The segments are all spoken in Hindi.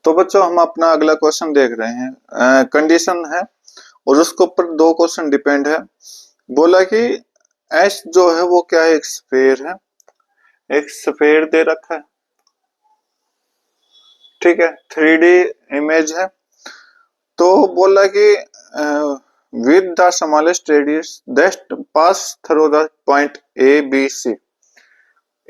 तो बच्चों हम अपना अगला क्वेश्चन देख रहे हैं। कंडीशन है और उसके ऊपर दो क्वेश्चन डिपेंड है। बोला कि एस जो है वो क्या है, एक स्फीयर है, एक स्फीयर दे रखा है, ठीक है, 3D इमेज है। तो बोला कि with the smallest radius that pass through the point A B C.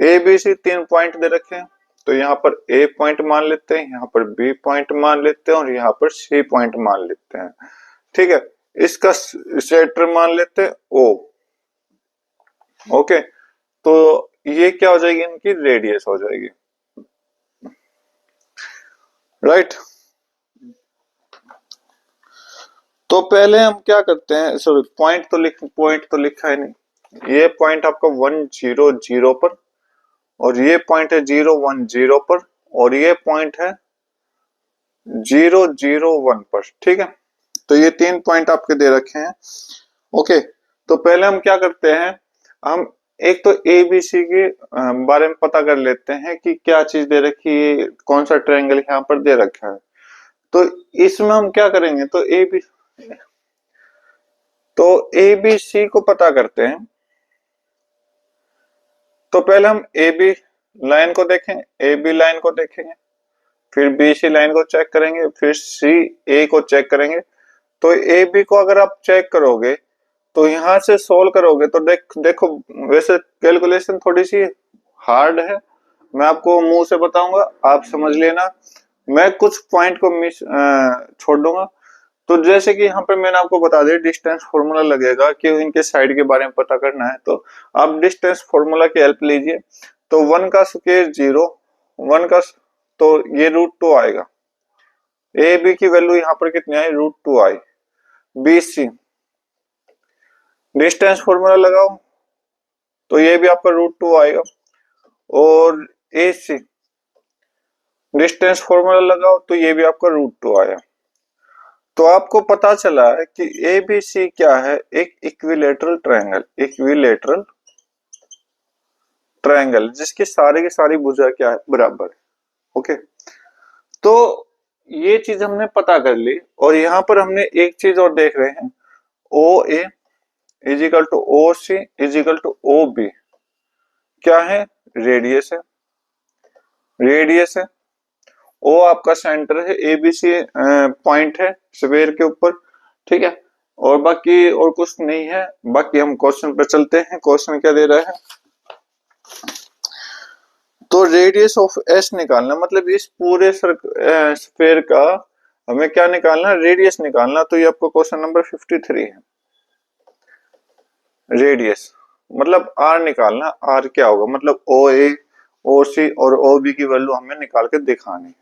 A B C तीन पॉइंट दे रखे हैं, तो यहाँ पर ए पॉइंट मान लेते हैं, यहाँ पर बी पॉइंट मान लेते हैं और यहाँ पर सी पॉइंट मान लेते हैं, ठीक है। इसका सेंटर मान लेते हैं ओ। ओके, तो ये क्या हो जाएगी, इनकी रेडियस हो जाएगी, राइट। तो पहले हम क्या करते हैं, सॉरी पॉइंट तो लिखा है नहीं। ये पॉइंट आपका 1 0 0 पर और ये पॉइंट है 0 1 0 पर और ये पॉइंट है 0 0 1 पर, ठीक है। तो ये तीन पॉइंट आपके दे रखे हैं। ओके, तो पहले हम क्या करते हैं, हम एक तो ए बी सी के बारे में पता कर लेते हैं कि क्या चीज दे रखी है, कौन सा ट्रायंगल यहाँ पर दे रखा है। तो इसमें हम क्या करेंगे, तो ए बी सी को पता करते हैं। तो पहले हम ए बी लाइन को देखेंगे, ए बी लाइन को देखेंगे, फिर बी सी लाइन को चेक करेंगे, फिर सी ए को चेक करेंगे। तो ए बी को अगर आप चेक करोगे तो यहां से सोल्व करोगे तो देखो वैसे कैलकुलेशन थोड़ी सी हार्ड है, मैं आपको मुंह से बताऊंगा, आप समझ लेना, मैं कुछ पॉइंट को छोड़ दूंगा। तो जैसे कि यहाँ पे मैंने आपको बता दिया डिस्टेंस फॉर्मूला लगेगा कि इनके साइड के बारे में पता करना है, तो आप डिस्टेंस फॉर्मूला की हेल्प लीजिए। तो 1 का स्क्वायर 0, 1 का, तो ये √2 आएगा। ए बी की वैल्यू यहाँ पर कितनी आई, √2 आई। बी सी डिस्टेंस फॉर्मूला लगाओ तो ये भी आपका √2 आएगा। और ए सी डिस्टेंस फॉर्मूला लगाओ तो ये भी आपका √2 आया। तो आपको पता चला है कि ए बी सी क्या है, एक इक्विलेटरल ट्रायंगल, इक्विलेटरल ट्रायंगल जिसकी सारी की सारी भुजा क्या है, बराबर है। ओके, तो ये चीज हमने पता कर ली और यहाँ पर हमने एक चीज और देख रहे हैं, O A is equal to O C is equal to O B, क्या है, रेडियस है, रेडियस है। ओ आपका सेंटर है, ए बी सी पॉइंट है स्फीयर के ऊपर, ठीक है। और बाकी और कुछ नहीं है। बाकी हम क्वेश्चन पे चलते हैं, क्वेश्चन क्या दे रहा है। तो रेडियस ऑफ एस निकालना, मतलब इस पूरे स्फीयर का हमें क्या निकालना, रेडियस निकालना। तो ये आपको क्वेश्चन नंबर 53 है। रेडियस मतलब आर निकालना, आर क्या होगा, मतलब ओ ए ओ सी और ओ बी की वैल्यू हमें निकाल के दिखानी है।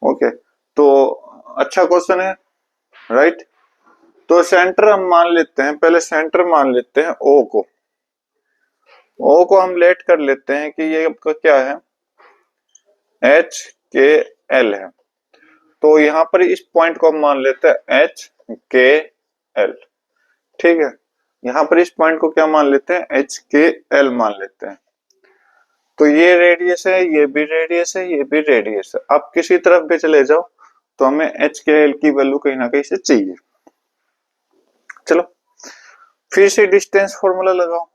ओके, तो अच्छा क्वेश्चन है, राइट। तो सेंटर हम मान लेते हैं, पहले सेंटर मान लेते हैं ओ को, ओ को हम लेट कर लेते हैं कि ये आपका क्या है, एच के एल है। तो यहां पर इस पॉइंट को हम मान लेते हैं एच के एल, ठीक है। यहां पर इस पॉइंट को क्या मान लेते हैं, एच के एल मान लेते हैं। तो ये रेडियस है, ये भी रेडियस है, ये भी रेडियस है। आप किसी तरफ भी चले जाओ तो हमें एच के एल की वैल्यू कहीं ना कहीं से चाहिए। चलो फिर से डिस्टेंस फॉर्मूला लगाओ।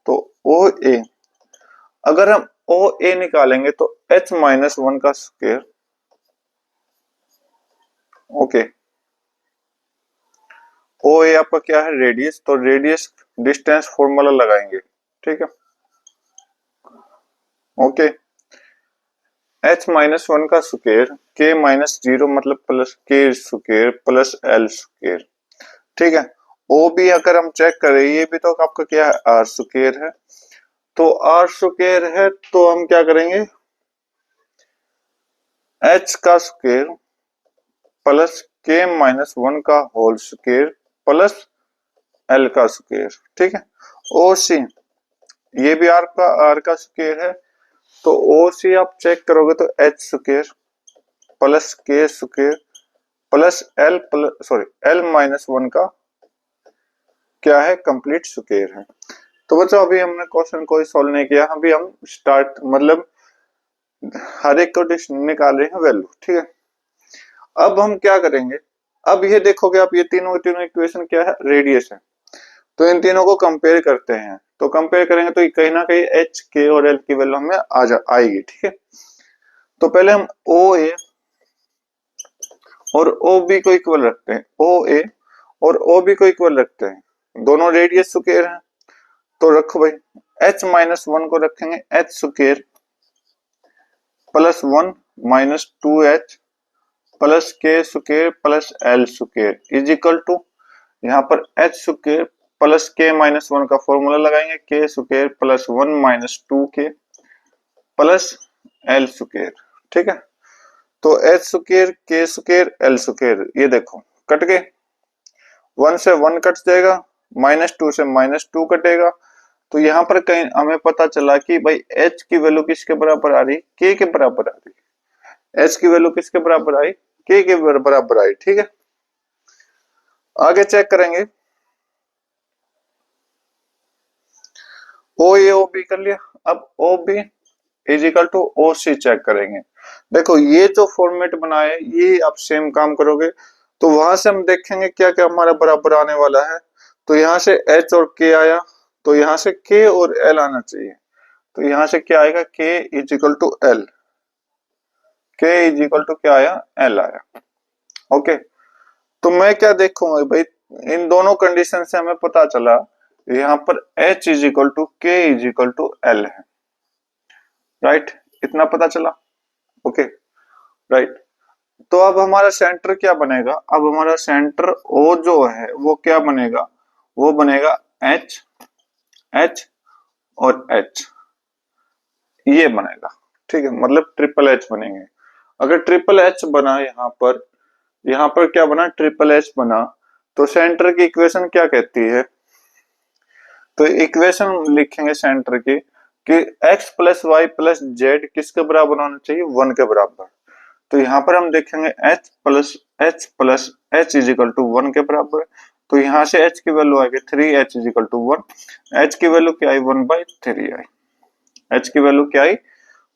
तो ओ ए, अगर हम ओ ए निकालेंगे तो h - 1 का स्क्वायर, ओके। ओ ए आपका क्या है, रेडियस, तो रेडियस डिस्टेंस फॉर्मूला लगाएंगे, ठीक है। ओके, h - 1 का स्क्वायर, k - 0 मतलब plus k square plus l square, ठीक है। ओ भी अगर हम चेक करें, ये भी तो आपका क्या है, r स्क्वायर है। तो r स्क्वायर है तो हम क्या करेंगे, h का स्क्वायर प्लस k - 1 का होल स्क्वायर प्लस l का स्क्वायर, ठीक है। ओ सी, ये भी r का स्क्वायर है, तो ओ सी आप चेक करोगे तो h square plus k square plus l - 1 का क्या है, कंप्लीट स्क्वायर है। तो बच्चों अभी हमने क्वेश्चन कोई सॉल्व नहीं किया, अभी हम स्टार्ट मतलब हर एक को निकाल रहे हैं वैल्यू, ठीक है। अब हम क्या करेंगे, अब ये देखोगे आप, ये तीनों इक्वेशन क्या है, रेडियस है। तो इन तीनों को कंपेयर करते हैं, तो कंपेयर करेंगे तो कहीं ना कहीं एच के और एल की वैल्यू हमें आएगी। ठीक है, तो पहले हम ओ ए और ओ बी को इक्वल रखते हैं, ओ ए और ओ बी को इक्वल रखते हैं, दोनों रेडियस स्क्वायर हैं। तो रखो भाई, h माइनस वन को रखेंगे h square plus one minus two H plus K square plus L square is equal to, यहाँ पर h square plus K minus one का फॉर्मूला लगाएंगे, K square plus one minus two K plus L square. ठीक है, तो H square K square L square ये देखो कट गए, वन से वन कट जाएगा, माइनस टू से माइनस टू कटेगा। तो यहाँ पर कहीं हमें पता चला कि भाई h की वैल्यू किसके बराबर आ रही, k के बराबर आ रही। h की वैल्यू किसके बराबर आई, k के बराबर आई। ठीक है, आगे चेक करेंगे, ओ ए ओ बी कर लिया, अब O B is equal to O C check करेंगे। देखो ये जो फॉर्मेट बनाए ये आप सेम काम करोगे, तो वहां से हम देखेंगे क्या क्या हमारा बराबर आने वाला है। तो यहाँ से h और k आया, तो यहाँ से k और l आना चाहिए। तो यहाँ से क्या आएगा, k is equal to L, k is equal to क्या आया, l आया। ओके, तो मैं क्या देखूंगा भाई, इन दोनों कंडीशन से हमें पता चला यहाँ पर h is equal to k is equal to l है। राइट, इतना पता चला। ओके राइट, तो अब हमारा सेंटर क्या बनेगा, अब हमारा सेंटर O जो है वो क्या बनेगा, वो बनेगा H H और H, ये बनेगा। ठीक है, मतलब ट्रिपल H बनेंगे। अगर ट्रिपल H बना यहाँ पर क्या बना, ट्रिपल H बना, तो सेंटर की इक्वेशन क्या कहती है, तो इक्वेशन लिखेंगे सेंटर की कि x plus Y plus Z किसके बराबर होना चाहिए, वन के बराबर। तो यहाँ पर हम देखेंगे h plus h is equal to one के बराबर। तो यहाँ से h की वैल्यू आएगी three, h is equal to one, h की वैल्यू क्या आई, वन बाई थ्री आई, h की वैल्यू क्या आई,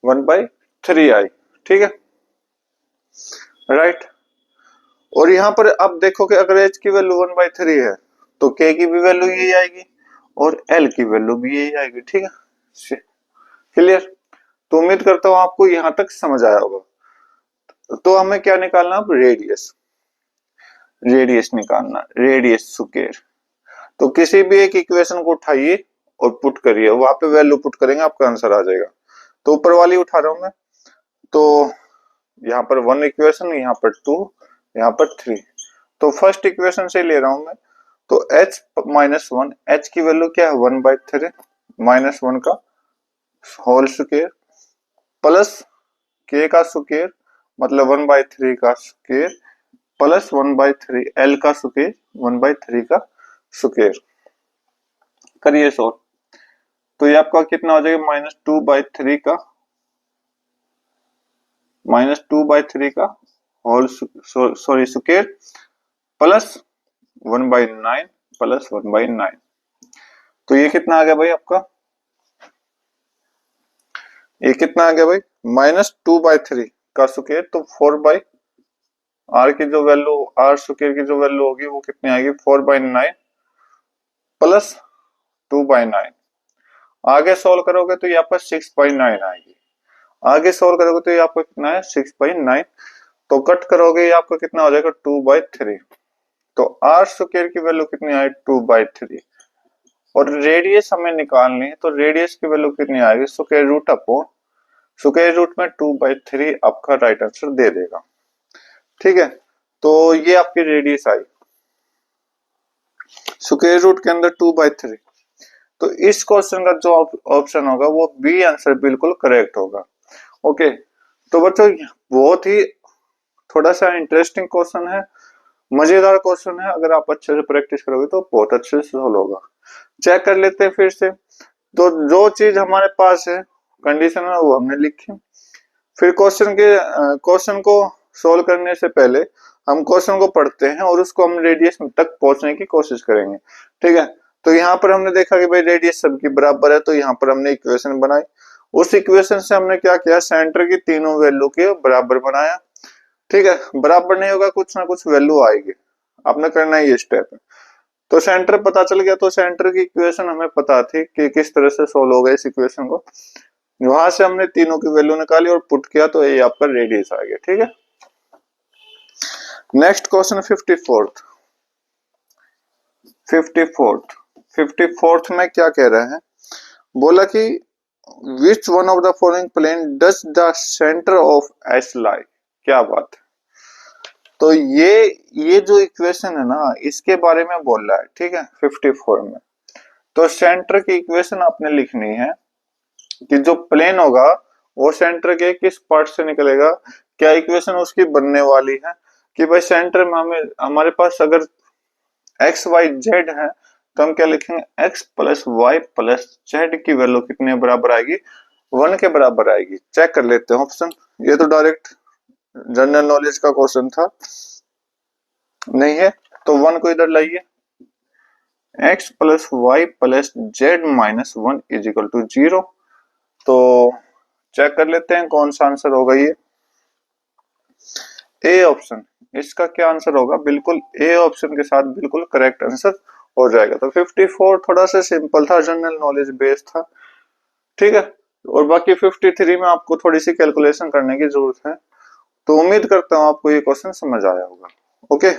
वन बाई थ्री आई। ठीक है, राइट। और यहाँ पर अब देखो कि अगर h की वैल्यू वन बाई थ्री है तो k की भी वैल्यू यही आएगी और l की वैल्यू भी यही आएगी। ठीक है, क्लियर। तो उम्मीद करता हूं आपको यहां तक समझ आया होगा। तो हमें क्या निकालना, अब रेडियस निकालना, रेडियस स्क्वायर। तो किसी भी एक इक्वेशन को उठाइए और पुट करिए, वहां पे वैल्यू पुट करेंगे आपका आंसर आ जाएगा। तो ऊपर वाली उठा रहा हूं मैं, तो यहाँ पर वन इक्वेशन, यहाँ पर टू, यहाँ पर थ्री। तो फर्स्ट इक्वेशन से ले रहा हूं मैं, तो h माइनस वन, h की वैल्यू क्या है, one by three minus one का होल स्क्वायर प्लस k का स्क्वायर मतलब वन बाई थ्री का square plus one by three L का स्क्वायर वन बाई थ्री का स्क्वायर। करिए सॉल्व, तो ये आपका कितना हो जाएगा, माइनस टू बाई थ्री का whole sorry square plus one by nine plus one by nine. तो ये कितना आ गया भाई आपका, ये कितना आ गया भाई, माइनस टू बाई थ्री का स्क्वायर, तो फोर बाई आर की जो वैल्यू, आर स्क्वायर की जो वैल्यू होगी वो कितनी आएगी, four by nine plus two by nine. आगे सोल्व करोगे तो ये आपका सिक्स बाई नाइन आएगी, आगे सोल्व करोगे तो ये आपका कितना है, सिक्स बाई नाइन। तो कट करोगे ये आपका कितना हो जाएगा, टू बाई थ्री। तो आर स्क्वायर की वैल्यू कितनी आई, टू बाई थ्री। और रेडियस हमें निकालनी है, तो रेडियस की वैल्यू कितनी आएगी, square root upon square root में टू बाई थ्री आपका राइट आंसर दे देगा। ठीक है, तो ये आपकी रेडियस आई स्क्वायर रूट के अंदर टू बाई थ्री। तो इस क्वेश्चन का जो ऑप्शन होगा वो बी आंसर बिल्कुल करेक्ट होगा। ओके, तो बच्चों बहुत ही थोड़ा सा इंटरेस्टिंग क्वेश्चन है, मजेदार क्वेश्चन है। अगर आप अच्छे से प्रैक्टिस करोगे तो बहुत अच्छे से सोल्व होगा। चेक कर लेते हैं फिर से। तो जो चीज हमारे पास है कंडीशन है वो हमने लिखी। फिर क्वेश्चन को सोल्व करने से पहले हम क्वेश्चन को पढ़ते हैं और उसको हम रेडियस तक पहुंचने की कोशिश करेंगे। ठीक है, तो यहाँ पर हमने देखा कि भाई रेडियस सबकी बराबर है, तो यहाँ पर हमने इक्वेशन बनाई। उस इक्वेशन से हमने क्या किया, सेंटर की तीनों वैल्यू के बराबर बनाया। ठीक है, बराबर नहीं होगा, कुछ ना कुछ वैल्यू आएगी, आपने करना है ये स्टेप। तो सेंटर पता चल गया, तो सेंटर की इक्वेशन हमें पता थी कि किस तरह से सोल्व होगा इस इक्वेशन को। वहां से हमने तीनों की वैल्यू निकाली और पुट किया, तो ये आपका रेडियस आ गया। ठीक है, नेक्स्ट क्वेश्चन 54th। 54th में क्या कह रहे हैं, बोला कि which one of the following plane does the centre of S lie. क्या बात है, तो ये जो इक्वेशन है ना, इसके बारे में बोल रहा है। ठीक है, 54 में तो सेंटर की इक्वेशन आपने लिखनी है कि जो प्लेन होगा वो सेंटर के किस पार्ट से निकलेगा। क्या इक्वेशन उसकी बनने वाली है कि भाई सेंटर में हमें, हमारे पास अगर एक्स वाई जेड है, तो हम क्या लिखेंगे, X plus Y plus Z की वैल्यू कितने बराबर आएगी, 1 के बराबर आएगी। चेक कर लेते हैं ऑप्शन, ये तो डायरेक्ट जनरल नॉलेज का क्वेश्चन था, नहीं है तो 1 को इधर लाइए, X plus Y plus Z minus 1 is equal to 0। तो चेक कर लेते हैं कौन सा आंसर होगा। ये ए ऑप्शन, इसका क्या आंसर होगा, बिल्कुल ए ऑप्शन के साथ बिल्कुल करेक्ट आंसर हो जाएगा। तो 54 थोड़ा सा सिंपल था, जनरल नॉलेज बेस्ड था। ठीक है, और बाकी 53 में आपको थोड़ी सी कैलकुलेशन करने की जरूरत है। तो उम्मीद करता हूं आपको ये क्वेश्चन समझ आया होगा। ओके।